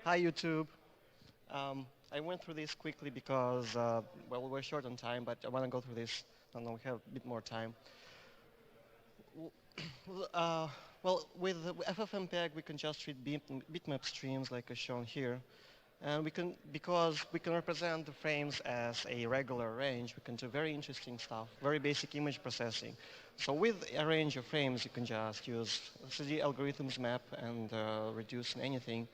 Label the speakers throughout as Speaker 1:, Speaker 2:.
Speaker 1: Hi, YouTube. I went through this quickly because, well, we're short on time, but I want to go through this. I don't know, we have a bit more time. W- Uh, well, with the FFmpeg, we can just read bitmap streams like is shown here. And because we can represent the frames as a regular range, we can do very interesting stuff, very basic image processing. So with a range of frames, you can just use CD algorithms map and reduce anything.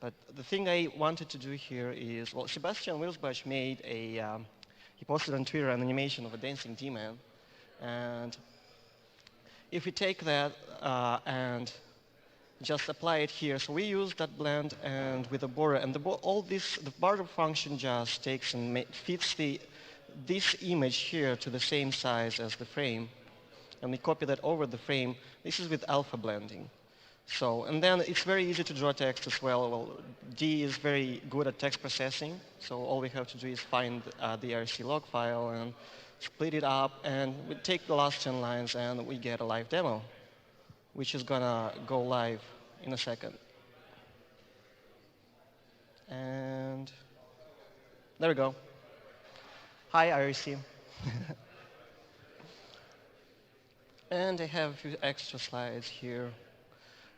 Speaker 1: But the thing I wanted to do here is, well, Sebastian Wilsbach made he posted on Twitter an animation of a dancing demon. And if we take that and just apply it here. So we use that blend and with the border, and the border function just takes and fits this image here to the same size as the frame, and we copy that over the frame. This is with alpha blending. So, and then it's very easy to draw text as well. Well, D is very good at text processing, so all we have to do is find the RC log file and split it up, and we take the last 10 lines and we get a live demo, which is gonna go live in a second. And there we go. Hi, IRC. And I have a few extra slides here.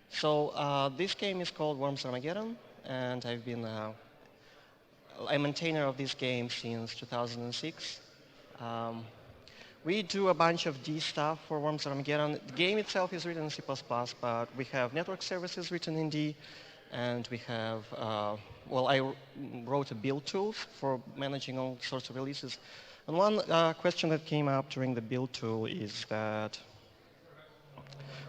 Speaker 1: So this game is called Worms Armageddon, and I'm maintainer of this game since 2006. Um, we do a bunch of D stuff for Worms Armageddon. The game itself is written in C++, but we have network services written in D, and we have, well, I wrote a build tools for managing all sorts of releases. And one question that came up during the build tool is that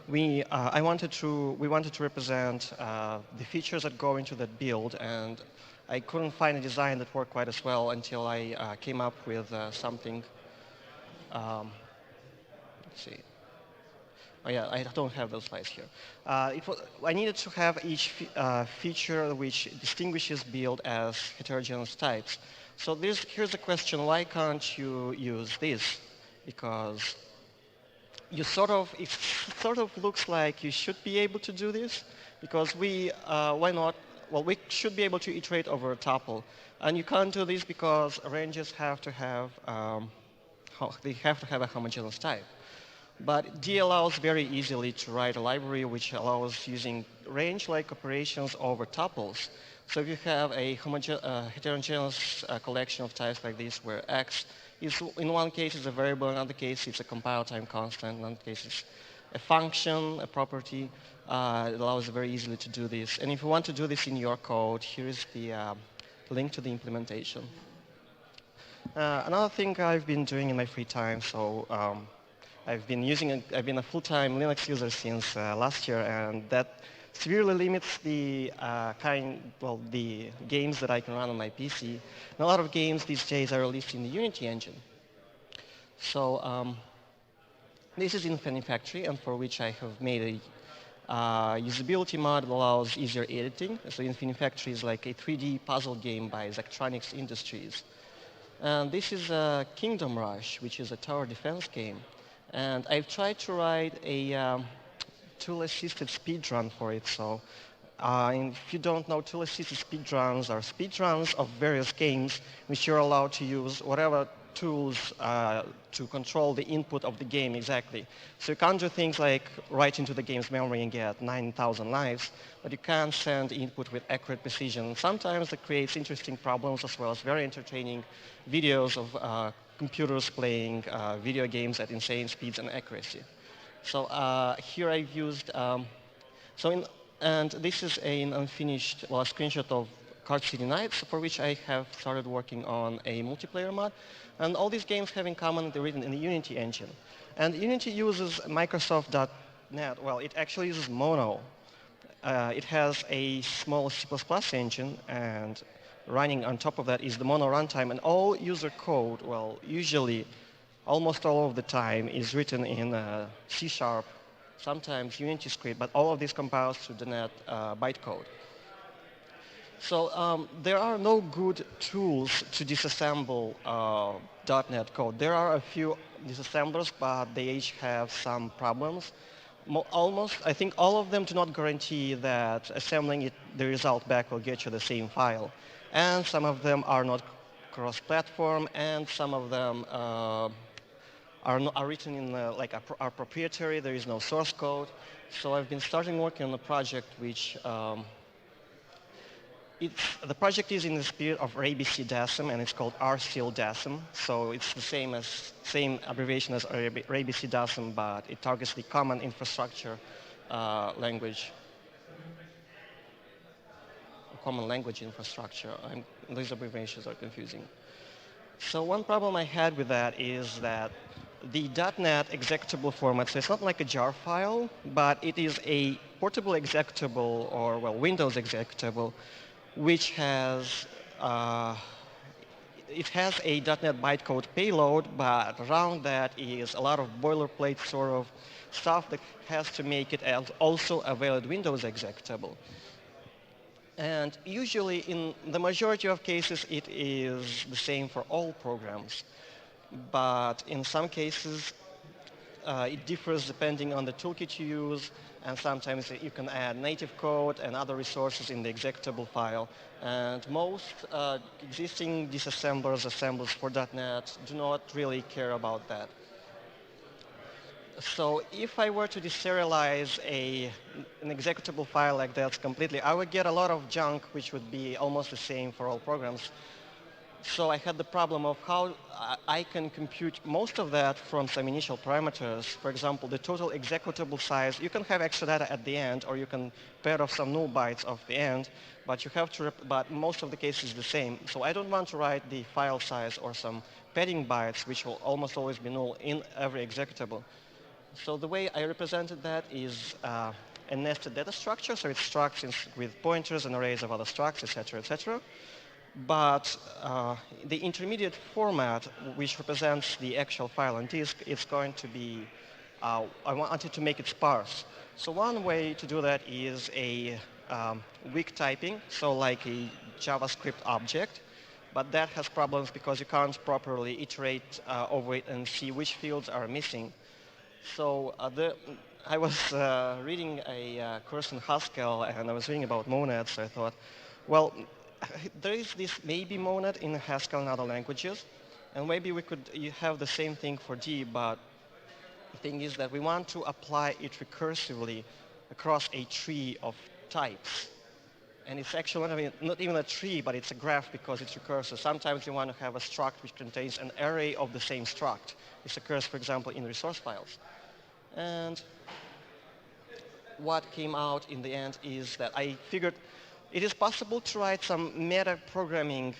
Speaker 1: we wanted to represent the features that go into that build, and I couldn't find a design that worked quite as well until I came up with something. Let's see. Oh yeah, I don't have those slides here. I needed to have each feature which distinguishes build as heterogeneous types. So here's the question: why can't you use this? Because it sort of looks like you should be able to do this, because why not? Well, we should be able to iterate over a tuple, and you can't do this because ranges have to have they have to have a homogeneous type. But D allows very easily to write a library which allows using range-like operations over tuples. So if you have a heterogeneous collection of types like this, where X is in one case is a variable, in another case it's a compile time constant, in another case it's a function, a property, it allows very easily to do this. And if you want to do this in your code, here is the link to the implementation. Another thing I've been doing in my free time, I've been a full-time Linux user since last year, and that severely limits the the games that I can run on my PC. And a lot of games these days are released in the Unity engine. So this is Infinifactory, and for which I have made a usability mod that allows easier editing. So Infinifactory is like a 3D puzzle game by Zachtronics Industries. And this is Kingdom Rush, which is a tower defense game. And I've tried to write a tool-assisted speedrun for it. So if you don't know, tool-assisted speedruns are speedruns of various games which you're allowed to use whatever tools to control the input of the game exactly. So you can't do things like write into the game's memory and get 9,000 lives, but you can send input with accurate precision. Sometimes that creates interesting problems as well as very entertaining videos of computers playing video games at insane speeds and accuracy. So here I've used, and this is an unfinished, well, a screenshot of Card City Nights, for which I have started working on a multiplayer mod. And all these games have in common, they're written in the Unity engine. And Unity uses Microsoft.NET. Well, it actually uses Mono. It has a small C++ engine, and running on top of that is the Mono runtime. And all user code, well, usually, almost all of the time, is written in C#, sometimes Unity script, but all of this compiles to the .NET bytecode. So there are no good tools to disassemble .NET code. There are a few disassemblers, but they each have some problems. Almost, I think all of them do not guarantee that assembling the result back will get you the same file. And some of them are not cross-platform, and some of them are written in are proprietary. There is no source code. So I've been starting working on a project which the project is in the spirit of ABC DASM, and it's called RSeal DASM. So it's the same abbreviation as ABC DASM, but it targets the common infrastructure language, common language infrastructure. These abbreviations are confusing. So one problem I had with that is that the .NET executable format, so it's not like a jar file, but it is a portable executable, or well, Windows executable, which has it has a .NET bytecode payload, but around that is a lot of boilerplate sort of stuff that has to make it also a valid Windows executable. And usually, in the majority of cases, it is the same for all programs. But in some cases, it differs depending on the toolkit you use, and sometimes you can add native code and other resources in the executable file. And most existing disassemblers, assemblers for .NET do not really care about that. So if I were to deserialize an executable file like that completely, I would get a lot of junk, which would be almost the same for all programs. So I had the problem of how I can compute most of that from some initial parameters. For example, the total executable size. You can have extra data at the end, or you can pair off some null bytes of the end, but you have to. But most of the cases the same. So I don't want to write the file size or some padding bytes, which will almost always be null in every executable. So the way I represented that is a nested data structure. So it's structs with pointers and arrays of other structs, etc., etc. But the intermediate format, which represents the actual file on disk, is going to be, I wanted to make it sparse. So one way to do that is a weak typing, so like a JavaScript object. But that has problems because you can't properly iterate over it and see which fields are missing. So I was reading a course in Haskell, and I was reading about monads. So I thought, well, there is this maybe monad in Haskell and other languages, and maybe we could have the same thing for D, but the thing is that we want to apply it recursively across a tree of types. And it's actually not even a tree, but it's a graph because it's recursive. Sometimes you want to have a struct which contains an array of the same struct. This occurs, for example, in resource files. And what came out in the end is that I figured it is possible to write some meta-programming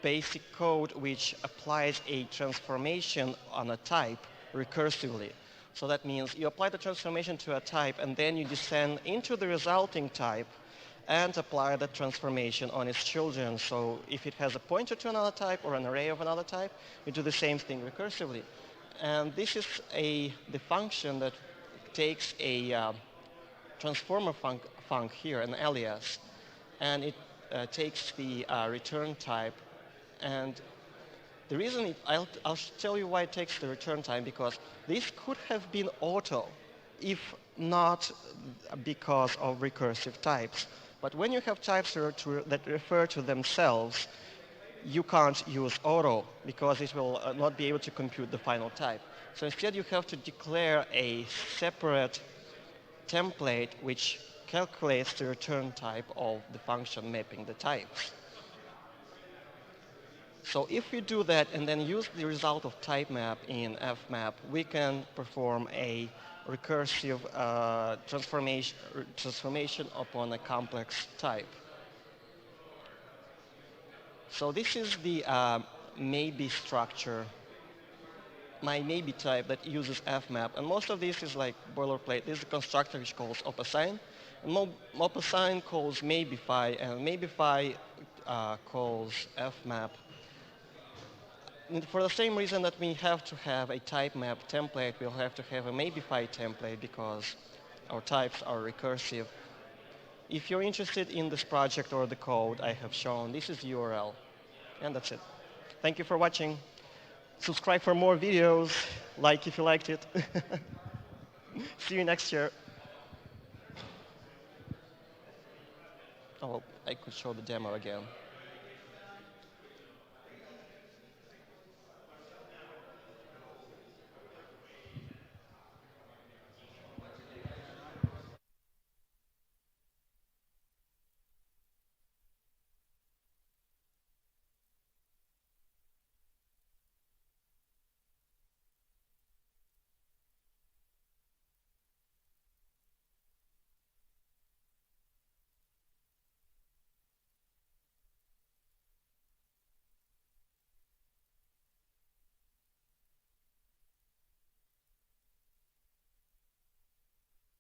Speaker 1: basic code which applies a transformation on a type recursively. So that means you apply the transformation to a type, and then you descend into the resulting type and apply the transformation on its children. So if it has a pointer to another type or an array of another type, you do the same thing recursively. And this is the function that takes a transformer func here, an alias, and it takes the return type. And the reason I'll tell you why it takes the return time, because this could have been auto if not because of recursive types. But when you have types that refer to themselves, you can't use auto because it will not be able to compute the final type. So instead you have to declare a separate template which calculates the return type of the function mapping the types. So if we do that and then use the result of type map in fmap, we can perform a recursive transformation upon a complex type. So this is the maybe structure, my maybe type that uses fmap. And most of this is like boilerplate. This is a constructor which calls opassign. And opassign calls maybefi, and maybefi calls fmap. And for the same reason that we have to have a type map template, we'll have to have a maybefi template because our types are recursive. If you're interested in this project or the code I have shown, this is the URL. And that's it. Thank you for watching. Subscribe for more videos. Like if you liked it. See you next year. Oh, I could show the demo again.